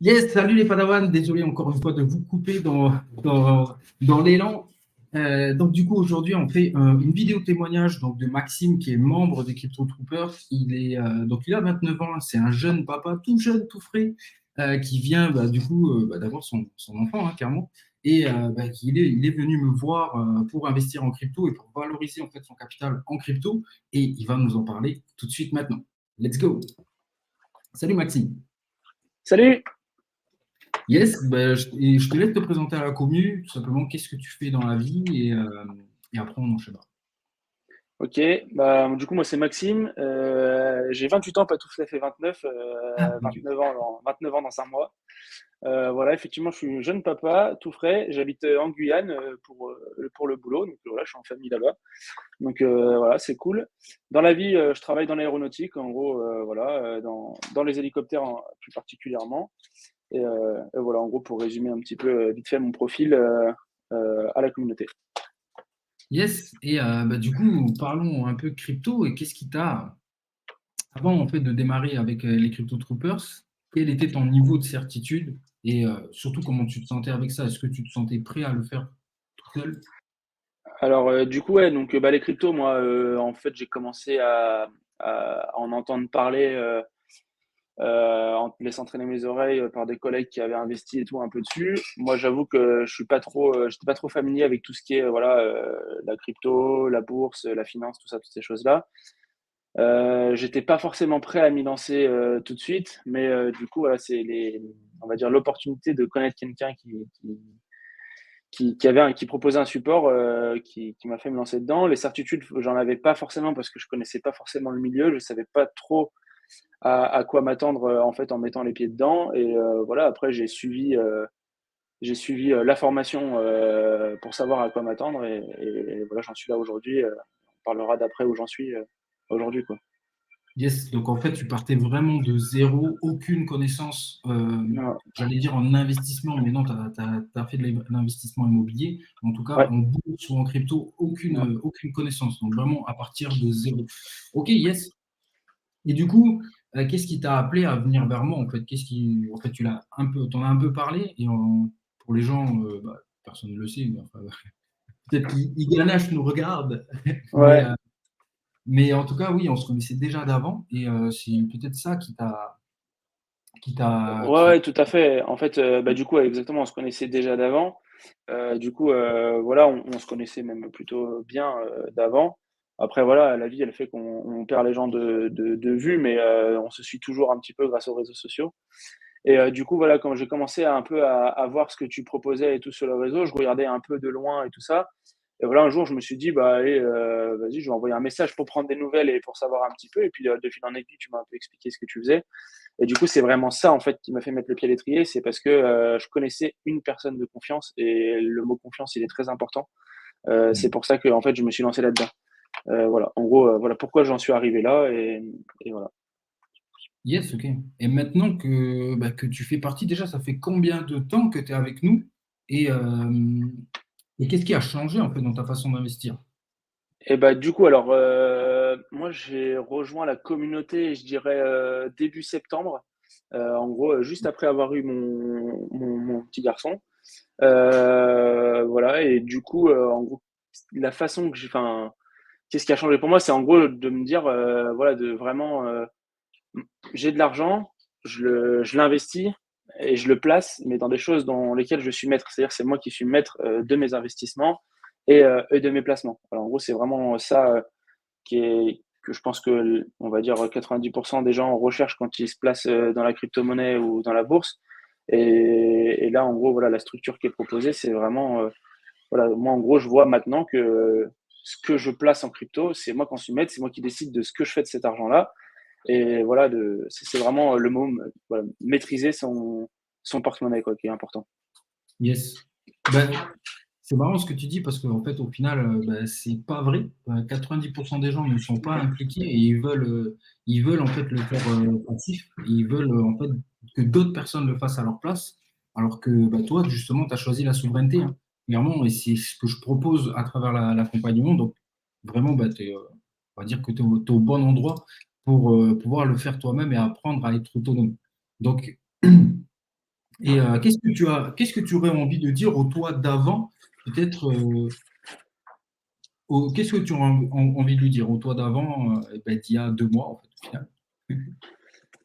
Yes, salut les Padawans, désolé encore une fois de vous couper dans l'élan. Donc du coup aujourd'hui on fait une vidéo témoignage donc, de Maxime qui est membre des Crypto Troopers. Il a 29 ans, c'est un jeune papa, tout jeune, tout frais, qui vient d'avoir son enfant clairement. Il est venu me voir pour investir en crypto et pour valoriser en fait son capital en crypto et il va nous en parler tout de suite maintenant. Let's go. Salut Maxime. Salut! Yes, et je te laisse te présenter à la commu, tout simplement, qu'est-ce que tu fais dans la vie et après on enchaînera. Ok, du coup moi c'est Maxime, j'ai 28 ans, pas tout à fait 29, Ah, ok. 29 ans dans un mois. Voilà, effectivement je suis jeune papa, tout frais, j'habite en Guyane pour le boulot, donc voilà, je suis en famille là-bas. Donc voilà, c'est cool. Dans la vie, je travaille dans l'aéronautique, en gros, voilà, dans les hélicoptères plus particulièrement. Et voilà, en gros, pour résumer un petit peu vite fait mon profil à la communauté. Yes, et du coup, parlons un peu crypto et qu'est-ce qui t'a, avant en fait de démarrer avec les Crypto Troopers, quel était ton niveau de certitude et surtout comment tu te sentais avec ça? Est-ce que tu te sentais prêt à le faire tout seul? Alors, du coup, ouais, donc, les cryptos, moi, en fait, j'ai commencé à en entendre parler, en me laissant traîner mes oreilles, par des collègues qui avaient investi et tout un peu dessus. Moi, j'avoue que je suis pas trop, j'étais pas trop familier avec tout ce qui est, voilà, la crypto, la bourse, la finance, tout ça, toutes ces choses-là. J'étais pas forcément prêt à m'y lancer, tout de suite, mais, du coup, voilà, on va dire l'opportunité de connaître quelqu'un qui proposait un support qui m'a fait me lancer dedans. Les certitudes, j'en avais pas forcément parce que je connaissais pas forcément le milieu, je savais pas trop à quoi m'attendre en fait en mettant les pieds dedans. Et voilà, après j'ai suivi la formation pour savoir à quoi m'attendre et voilà, j'en suis là aujourd'hui. On parlera d'après où j'en suis aujourd'hui quoi. Yes, donc en fait, tu partais vraiment de zéro, aucune connaissance, Ouais, j'allais dire en investissement, mais non, tu as fait de l'investissement immobilier. En tout cas, ouais, en bourse ou en crypto, ouais. aucune connaissance. Donc vraiment à partir de zéro. Ok, yes. Et du coup, qu'est-ce qui t'a appelé à venir vers moi en fait? En fait, t'en as un peu parlé et pour les gens, personne ne le sait, mais enfin, peut-être qu'Iganash nous regarde, mais Ouais, mais en tout cas, oui, on se connaissait déjà d'avant et c'est peut-être ça ouais, tout à fait. En fait, du coup, ouais, exactement, on se connaissait déjà d'avant. Du coup, voilà, on se connaissait même plutôt bien, d'avant. Après voilà, la vie, elle fait qu'on perd les gens de vue, mais on se suit toujours un petit peu grâce aux réseaux sociaux. Et du coup, voilà, quand j'ai commencé un peu à voir ce que tu proposais et tout sur le réseau, je regardais un peu de loin et tout ça. Et voilà, un jour, je me suis dit: «Bah, allez, vas-y, je vais envoyer un message pour prendre des nouvelles et pour savoir un petit peu». Et puis, de fil en aiguille, tu m'as un peu expliqué ce que tu faisais. Et du coup, c'est vraiment ça, en fait, qui m'a fait mettre le pied à l'étrier. C'est parce que, je connaissais une personne de confiance et le mot confiance, il est très important. C'est pour ça que en fait, je me suis lancé là-dedans. Voilà, en gros, voilà pourquoi j'en suis arrivé là et voilà. yes, OK. Et maintenant que tu fais partie, déjà, ça fait combien de temps que tu es avec nous? Et qu'est-ce qui a changé, en fait, dans ta façon d'investir? Et bah, du coup, alors, moi, j'ai rejoint la communauté, je dirais, début septembre, en gros, juste après avoir eu mon petit garçon. Voilà et du coup, en gros, la façon que j'ai enfin, qu'est-ce qui a changé pour moi? C'est en gros de me dire, voilà, de vraiment, j'ai de l'argent, je l'investis et je le place, mais dans des choses dans lesquelles je suis maître. C'est-à-dire, c'est moi qui suis maître, de mes investissements et de mes placements. Alors, en gros, c'est vraiment ça, que je pense que, on va dire, 90 des gens recherchent quand ils se placent, dans la crypto-monnaie ou dans la bourse. Et là, en gros, voilà, la structure qui est proposée, c'est vraiment, voilà, moi, en gros, je vois maintenant que ce que je place en crypto, c'est moi qui en suis maître, c'est moi qui décide de ce que je fais de cet argent-là. Et voilà, c'est vraiment le mot, voilà, maîtriser son porte-monnaie, quoi, qui est important. Yes. Ben, c'est marrant ce que tu dis parce qu'en fait, au final, c'est pas vrai. 90% des gens ne sont pas impliqués et ils veulent en fait le faire passif. Et ils veulent en fait que d'autres personnes le fassent à leur place. Alors que toi, justement, tu as choisi la souveraineté, hein, clairement, et c'est ce que je propose à travers l'accompagnement. Donc, vraiment, on va dire que tu es, au bon endroit pour pouvoir le faire toi-même et apprendre à être autonome. Donc, Et qu'est-ce que tu aurais envie de dire au toi d'avant, peut-être, qu'est-ce que tu aurais envie de lui dire au toi d'avant, ben, d'il y a 2 mois, en fait, au final?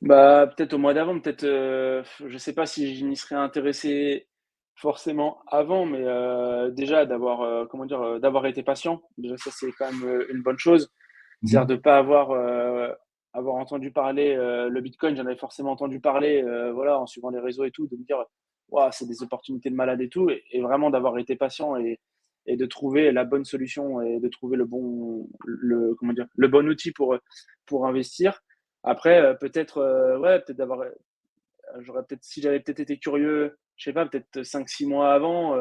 Bah, peut-être au mois d'avant, peut-être, je sais pas si je m'y serais intéressé forcément avant, mais déjà d'avoir, comment dire? D'avoir été patient. Déjà ça, c'est quand même, une bonne chose. C'est-à-dire de Mhm. pas avoir, avoir entendu parler, le bitcoin, j'en avais forcément entendu parler, voilà, en suivant les réseaux et tout, de me dire: «Waouh, c'est des opportunités de malade et tout» et vraiment d'avoir été patient et de trouver la bonne solution et de trouver le comment dire? Le bon outil pour investir. Après, peut-être, ouais, peut-être d'avoir, j'aurais peut-être si j'avais peut-être été curieux, je sais pas, peut-être 5 6 mois avant,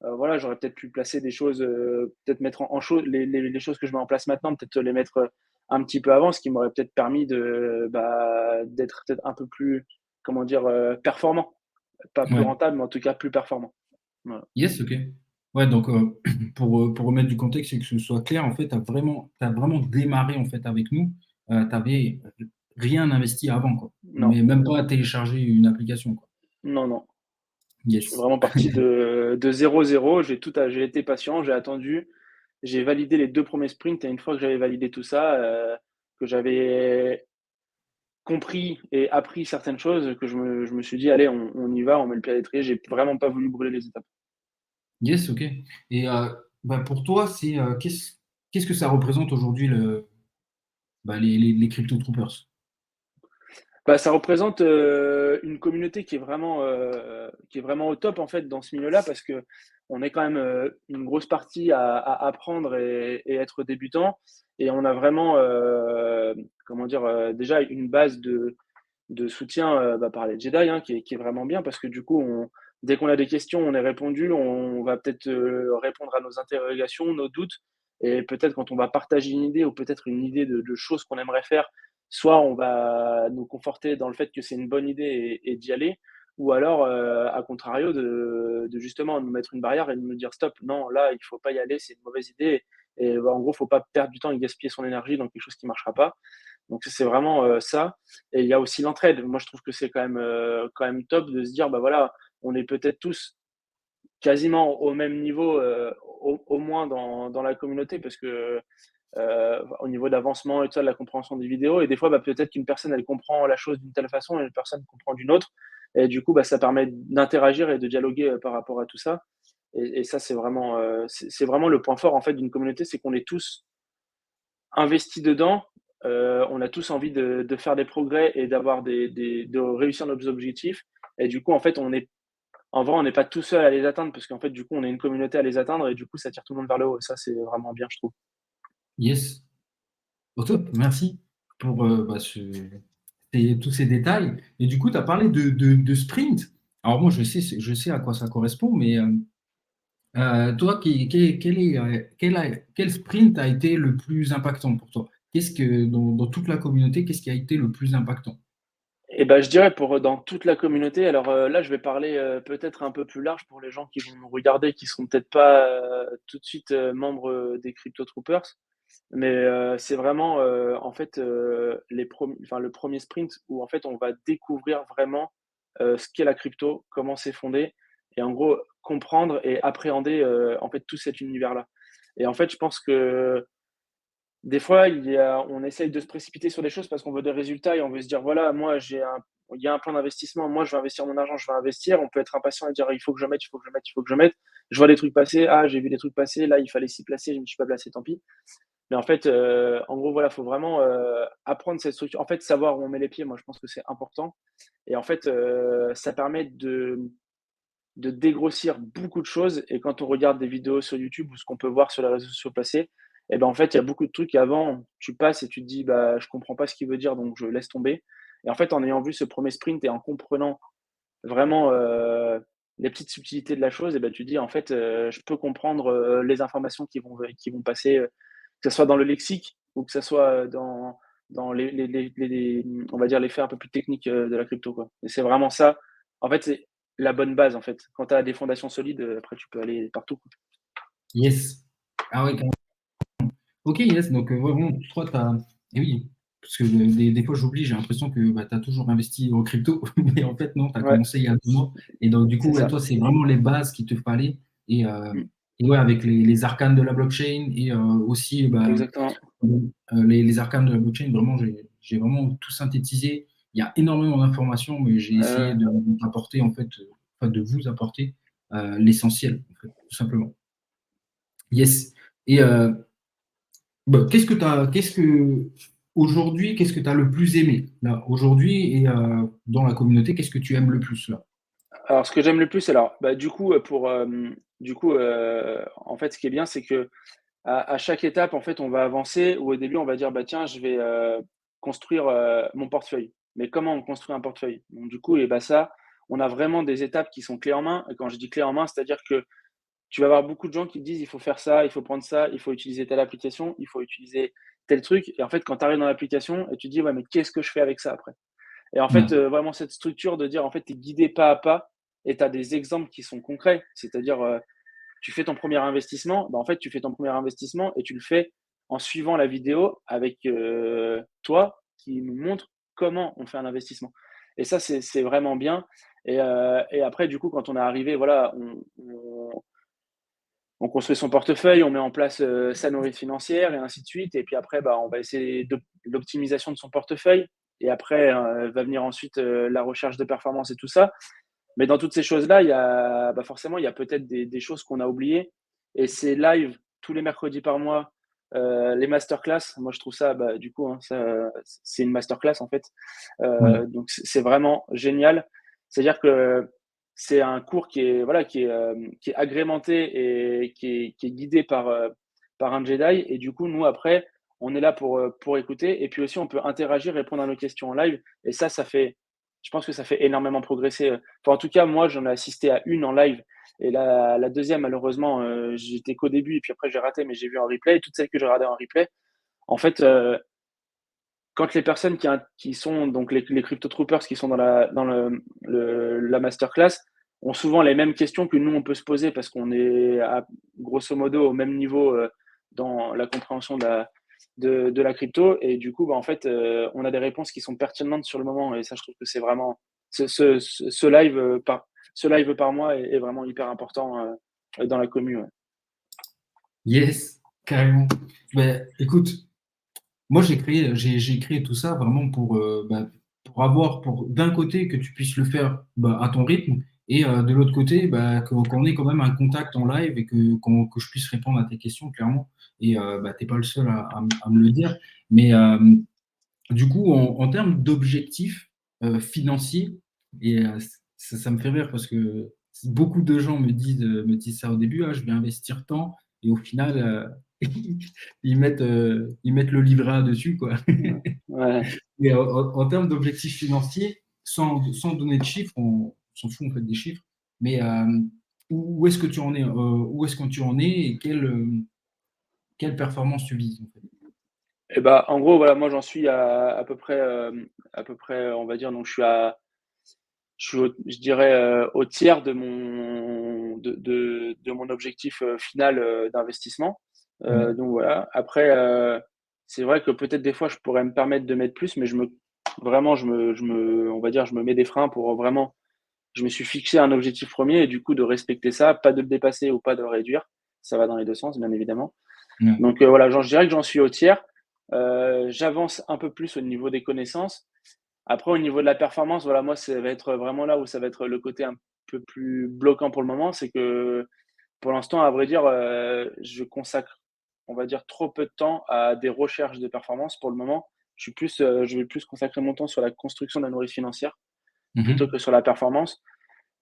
voilà, j'aurais peut-être pu placer des choses, peut-être mettre en chose les choses que je mets en place maintenant, peut-être les mettre, un petit peu avant, ce qui m'aurait peut-être permis de, bah, d'être peut-être un peu plus, comment dire? Performant. Pas plus Ouais. rentable, mais en tout cas plus performant. Voilà. Yes, ok. Ouais, donc pour remettre du contexte et que ce soit clair, en fait, t'as vraiment démarré en fait avec nous. Tu n'avais rien investi avant, quoi. Non, Mais même pas télécharger une application, quoi. non, non. Je suis Yes. vraiment parti de 0 0. J'ai été patient, j'ai attendu, j'ai validé les 2 premiers sprints et une fois que j'avais validé tout ça, que j'avais compris et appris certaines choses, que je me suis dit: «Allez, on y va, on met le pied à l'étrier». J'ai vraiment pas voulu brûler les étapes. Yes, ok. Et bah, pour toi, qu'est-ce que ça représente aujourd'hui bah, les Crypto Troopers? Bah, ça représente, une communauté qui est vraiment au top, en fait, dans ce milieu-là parce que on est quand même, une grosse partie à apprendre et être débutant et on a vraiment, comment dire? Déjà une base de soutien, bah, par les Jedi, hein, qui est vraiment bien parce que du coup, dès qu'on a des questions, on est répondu, on va peut-être, répondre à nos interrogations, nos doutes et peut-être quand on va partager une idée ou peut-être une idée de choses qu'on aimerait faire, soit on va nous conforter dans le fait que c'est une bonne idée et d'y aller ou alors, à contrario de justement nous mettre une barrière et de nous dire: «Stop, non, là, il faut pas y aller, c'est une mauvaise idée» et bah, en gros, faut pas perdre du temps et gaspiller son énergie dans quelque chose qui marchera pas. Donc c'est vraiment, ça et il y a aussi l'entraide. Moi, je trouve que c'est quand même top de se dire: «Bah, voilà, on est peut-être tous quasiment au même niveau, au moins dans la communauté» parce que, au niveau d'avancement et tout ça, de la compréhension des vidéos et des fois, bah, peut-être qu'une personne, elle comprend la chose d'une telle façon et une personne comprend d'une autre et du coup, bah, ça permet d'interagir et de dialoguer, par rapport à tout ça et ça, c'est vraiment le point fort, en fait, d'une communauté, c'est qu'on est tous investi dedans, on a tous envie de faire des progrès et d'avoir de réussir nos objectifs et du coup, en fait, en vrai, on n'est pas tout seul à les atteindre parce qu'en fait, du coup, on est une communauté à les atteindre et du coup, ça tire tout le monde vers le haut et ça, c'est vraiment bien, je trouve. Yes. Au top, merci pour bah, tous ces détails. Et du coup, tu as parlé de sprint. Alors moi, je sais à quoi ça correspond, mais toi, quel sprint a été le plus impactant pour toi? Qu'est-ce que dans toute la communauté, qu'est-ce qui a été le plus impactant? Et ben je dirais pour, dans toute la communauté, alors, là, je vais parler, peut-être un peu plus large pour les gens qui vont nous regarder, qui seront peut-être pas, tout de suite, membres, des Crypto Troopers. Mais, c'est vraiment, en fait, le premier sprint où en fait on va découvrir vraiment, ce qu'est la crypto, comment c'est fondé et en gros comprendre et appréhender, en fait tout cet univers-là. Et en fait, je pense que des fois, on essaye de se précipiter sur des choses parce qu'on veut des résultats et on veut se dire: «Voilà, moi il y a un plan d'investissement, moi je vais investir mon argent, je vais investir». On peut être impatient et dire: «Il faut que je mette, il faut que je mette, il faut que je mette». Je vois des trucs passer: «Ah, j'ai vu des trucs passer, là il fallait s'y placer, je ne me suis pas placé, tant pis». Mais en fait, en gros, voilà, faut vraiment, apprendre cette structure. En fait, savoir où on met les pieds, moi, je pense que c'est important et en fait, ça permet de dégrossir beaucoup de choses et quand on regarde des vidéos sur YouTube ou ce qu'on peut voir sur les réseaux sociaux passer et ben, en fait, il y a beaucoup de trucs avant, tu passes et tu te dis: «Bah, je comprends pas ce qu'il veut dire, donc je laisse tomber» et en fait, en ayant vu ce premier sprint et en comprenant vraiment, les petites subtilités de la chose et ben tu te dis: «En fait, je peux comprendre, les informations qui vont passer, que ce soit dans le lexique ou que ça soit, dans on va dire les faits un peu plus techniques, de la crypto, quoi et c'est vraiment ça, en fait, c'est la bonne base, en fait. Quand tu as des fondations solides, après tu peux aller partout, quoi. Yes. Ah ouais, carrément. Ok, yes. Donc, ouais, bon, toi, et oui. parce que des fois, j'oublie, j'ai l'impression que bah, tu as toujours investi en crypto, mais en fait, non, tu as Ouais, commencé il y a 2 mois. Et donc, du coup, c'est ouais, ça. toi, c'est vraiment les bases qu'il te fallait. Et, Mm, ouais, avec les arcanes de la blockchain et aussi bah, exactement. les arcanes de la blockchain, vraiment, j'ai vraiment tout synthétisé. Il y a énormément d'informations, mais j'ai essayé Euh, de t'apporter, en fait, enfin, de vous apporter l'essentiel, en fait, tout simplement. Yes. Et bah, aujourd'hui, qu'est-ce que tu as le plus aimé là, aujourd'hui et dans la communauté, qu'est-ce que tu aimes le plus là? alors, ce que j'aime le plus, alors, bah, du coup, en fait, ce qui est bien, c'est que à chaque étape, en fait, on va avancer. Où au début, on va dire, bah tiens, je vais construire mon portefeuille. Mais comment on construit un portefeuille? Donc, du coup, et bah ça, on a vraiment des étapes qui sont clés en main. Et quand je dis clés en main, c'est-à-dire que tu vas avoir beaucoup de gens qui te disent, il faut faire ça, il faut prendre ça, il faut utiliser telle application, il faut utiliser tel truc. Et en fait, quand tu arrives dans l'application et tu te dis, ouais, mais qu'est-ce que je fais avec ça après? Et en fait, Ouais, vraiment cette structure de dire, en fait, tu es guidé pas à pas et tu as des exemples qui sont concrets. C'est-à-dire, tu fais ton premier investissement, bah, en fait, tu fais ton premier investissement et tu le fais en suivant la vidéo avec toi qui nous montre comment on fait un investissement. Et ça, c'est vraiment bien. Et après, du coup, quand on est arrivé, voilà, on construit son portefeuille, on met en place sa nourriture financière et ainsi de suite. Et puis après, bah, on va essayer de l'optimisation de son portefeuille. Et après, va venir ensuite la recherche de performance et tout ça. Mais dans toutes ces choses-là, il y a, bah forcément, il y a peut-être des choses qu'on a oubliées. Et c'est live tous les mercredis par mois, les masterclass. Moi, je trouve ça, bah, du coup, hein, c'est une masterclass en fait. ouais, Donc, c'est vraiment génial. C'est-à-dire que c'est un cours qui est, voilà, qui est agrémenté et qui est guidé par un Jedi. Et du coup, nous, après, on est là pour écouter. Et puis aussi, on peut interagir, répondre à nos questions en live. Et ça fait, je pense que ça fait énormément progresser. Enfin, en tout cas, moi, j'en ai assisté à une en live. Et la deuxième, malheureusement, j'étais qu'au début et puis après, j'ai raté, mais j'ai vu en replay. Et toutes celles que j'ai regardées en replay, en fait, quand les personnes qui sont, donc les crypto troopers qui sont dans la masterclass, ont souvent les mêmes questions que nous, on peut se poser parce qu'on est grosso modo au même niveau dans la compréhension de la crypto. Et du coup, bah, en fait, on a des réponses qui sont pertinentes sur le moment. Et ça, je trouve que c'est vraiment ce live par mois est vraiment hyper important dans la commu. Ouais. yes, carrément. Ben, écoute, moi j'ai créé tout ça vraiment pour avoir, pour d'un côté que tu puisses le faire bah, à ton rythme et de l'autre côté bah, qu'on ait quand même un contact en live et que je puisse répondre à tes questions clairement. Et bah, t'es pas le seul à me le dire. Mais du coup, en termes d'objectifs financiers, et ça me fait rire parce que beaucoup de gens me disent ça au début, ah, je vais investir tant, et au final, ils mettent le livret A dessus, quoi. Ouais. Et en termes d'objectifs financiers, sans donner de chiffres, on s'en fout en fait des chiffres, mais où est-ce que tu en es, où est-ce que tu en es et quelle performance tu vises en fait. Et bah, en gros, voilà, moi j'en suis à peu près, on va dire, donc je suis je dirais au tiers de mon objectif final d'investissement. Ouais. Donc voilà. Après, c'est vrai que peut-être des fois je pourrais me permettre de mettre plus, mais vraiment, on va dire, je me mets des freins pour vraiment, je me suis fixé un objectif premier et du coup de respecter ça, pas de le dépasser ou pas de le réduire. Ça va dans les deux sens, bien évidemment. Ouais. Donc voilà, je dirais que j'en suis au tiers. J'avance un peu plus au niveau des connaissances. Après, au niveau de la performance, voilà, moi, ça va être vraiment là où ça va être le côté un peu plus bloquant pour le moment. C'est que pour l'instant, à vrai dire, je consacre, on va dire, trop peu de temps à des recherches de performance pour le moment. Je vais plus consacrer mon temps sur la construction de la nourriture financière plutôt Mhm. que sur la performance.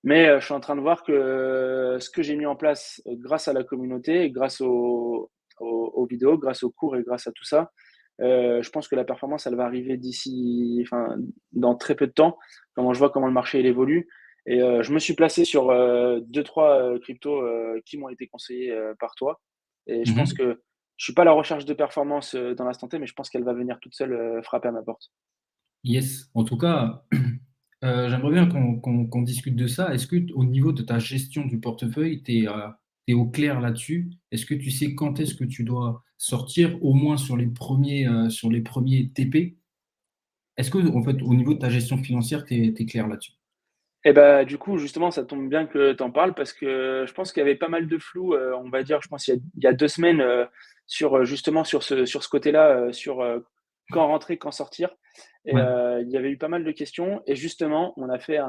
Mais je suis en train de voir que ce que j'ai mis en place grâce à la communauté, grâce aux vidéos, grâce aux cours et grâce à tout ça, je pense que la performance, elle va arriver enfin, dans très peu de temps. Comment je vois comment le marché il évolue. Et je me suis placé sur deux, trois cryptos qui m'ont été conseillés par toi. Et je pense Mhm. que je suis pas à la recherche de performance dans l'instant T, mais je pense qu'elle va venir toute seule frapper à ma porte. Yes. En tout cas, j'aimerais bien qu'on discute de ça. Est-ce que au niveau de ta gestion du portefeuille, tu es au clair là-dessus? Est-ce que tu sais quand est-ce que tu dois sortir, au moins sur les premiers TP? Est-ce que, en fait, au niveau de ta gestion financière, tu es clair là-dessus? Et bah, du coup, justement, ça tombe bien que tu en parles parce que je pense qu'il y avait pas mal de flou, on va dire, je pense il y a 2 semaines, sur, justement sur ce côté-là, sur, quand rentrer, quand sortir et Ouais, il y avait eu pas mal de questions et justement, on a fait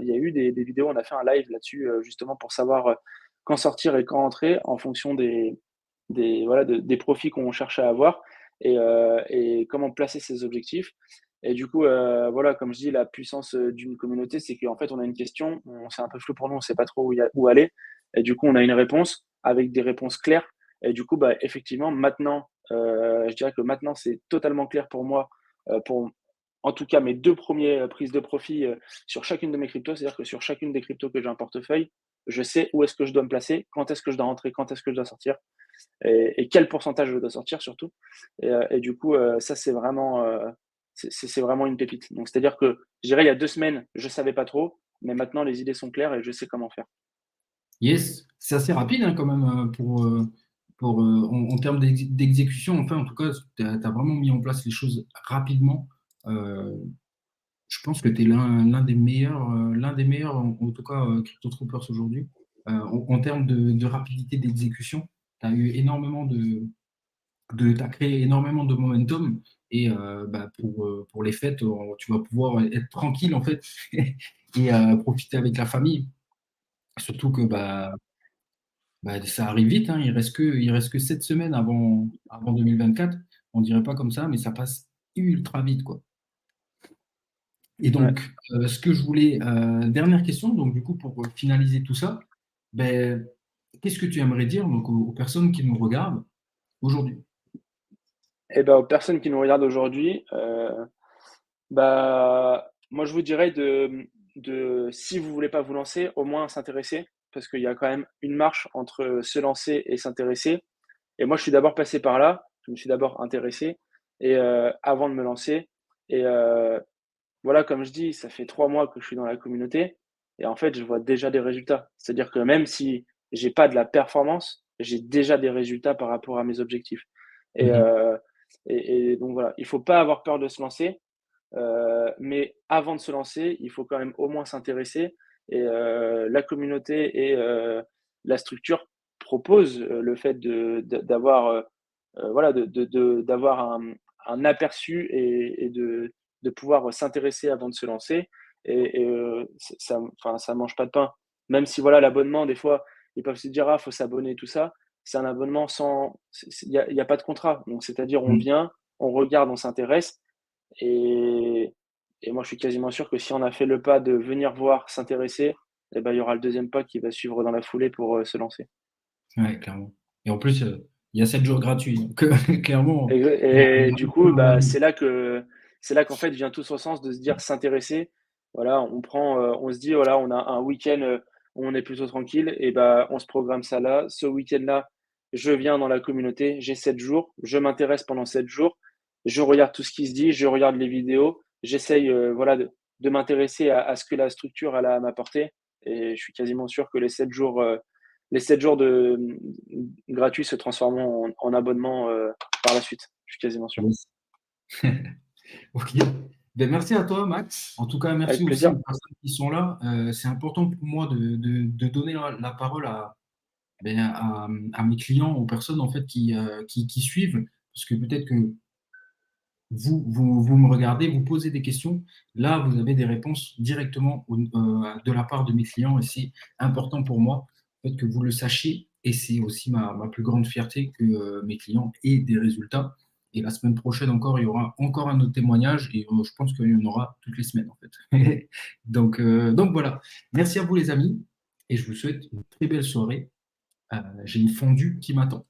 il y a eu des vidéos, on a fait un live là-dessus, justement pour savoir, quand sortir et quand rentrer en fonction des voilà, des profits qu'on cherche à avoir et comment placer ses objectifs et du coup, voilà, comme je dis, la puissance, d'une communauté, c'est qu'en fait, on a une question, c'est un peu flou pour nous, on sait pas trop où aller et du coup, on a une réponse avec des réponses claires et du coup, bah, effectivement, maintenant, je dirais que maintenant, c'est totalement clair pour moi, pour en tout cas mes 2 premiers prises de profit, sur chacune de mes cryptos. C'est-à-dire que sur chacune des cryptos que j'ai en portefeuille, je sais où est-ce que je dois me placer, quand est-ce que je dois rentrer, quand est-ce que je dois sortir et quel pourcentage je dois sortir surtout. Et du coup, ça, c'est vraiment une pépite. Donc, c'est-à-dire que je dirais, il y a 2 semaines, je ne savais pas trop, mais maintenant, les idées sont claires et je sais comment faire. yes, c'est assez rapide hein, quand même en termes d'exécution. Enfin, en tout cas, tu as vraiment mis en place les choses rapidement. Euh, je pense que tu es l'un des meilleurs en tout cas, Crypto Troopers aujourd'hui. En termes de rapidité d'exécution, tu as eu énormément t'as créé énormément de momentum et bah, pour les fêtes, tu vas pouvoir être tranquille en fait et profiter avec la famille. Surtout que ça arrive vite, hein. Il reste que 7 semaines avant 2024. On dirait pas comme ça, mais ça passe ultra vite, quoi. Et Ouais. donc, ce que je voulais, dernière question, donc du coup, pour finaliser tout ça, ben, qu'est-ce que tu aimerais dire donc, aux personnes qui nous regardent aujourd'hui? Et ben, aux personnes qui nous regardent aujourd'hui, bah, moi, je vous dirais si vous voulez pas vous lancer, au moins s'intéresser, parce qu'il y a quand même une marche entre se lancer et s'intéresser. Et moi, je suis d'abord passé par là. Je me suis d'abord intéressé et avant de me lancer. Et voilà, comme je dis, ça fait 3 mois que je suis dans la communauté et en fait, je vois déjà des résultats. C'est-à-dire que même si j'ai pas de la performance, j'ai déjà des résultats par rapport à mes objectifs. Et, Mhm. heu et donc voilà, il faut pas avoir peur de se lancer. Mais avant de se lancer, il faut quand même au moins s'intéresser et la communauté et la structure proposent, le fait d'avoir, voilà, d'avoir un aperçu et de pouvoir s'intéresser avant de se lancer et ça enfin, ça mange pas de pain. Même si voilà, l'abonnement des fois, ils peuvent se dire: «Ah, faut s'abonner» tout ça. C'est un abonnement sans il y a pas de contrat. Donc c'est-à-dire on Mhm. vient, on regarde, on s'intéresse et moi, je suis quasiment sûr que si on a fait le pas de venir voir, s'intéresser et ben, il y aura le deuxième pas qui va suivre dans la foulée pour, se lancer. Ouais, clairement. Et en plus, il y a 7 jours gratuits. Donc, clairement, il y Et a du aucun coup, bah, malaise. c'est là qu'en fait vient tout son sens de se dire s'intéresser. Voilà, on se dit: «Voilà, on a un week-end, où on est plutôt tranquille et bah, on se programme ça là. Ce week-end-là, je viens dans la communauté, j'ai 7 jours, je m'intéresse pendant 7 jours, je regarde tout ce qui se dit, je regarde les vidéos, j'essaye, voilà, de m'intéresser à ce que la structure elle a à m'apporter» et je suis quasiment sûr que les 7 jours gratuits se transformeront en abonnement, par la suite, je suis quasiment sûr. Yes. Ok. Ben, merci à toi, Max. En tout cas, merci Avec aussi plaisir. aux personnes qui sont là. C'est important pour moi de donner la parole à mes clients, aux personnes en fait qui suivent, parce que peut-être que vous me regardez, vous posez des questions. Là, vous avez des réponses directement de la part de mes clients et c'est important pour moi en fait, que vous le sachiez. Et c'est aussi ma plus grande fierté que mes clients aient des résultats. Et la semaine prochaine encore, il y aura encore un autre témoignage et je pense qu'il y en aura toutes les semaines en fait. Donc voilà. Merci à vous les amis et je vous souhaite une très belle soirée. J'ai une fondue qui m'attend.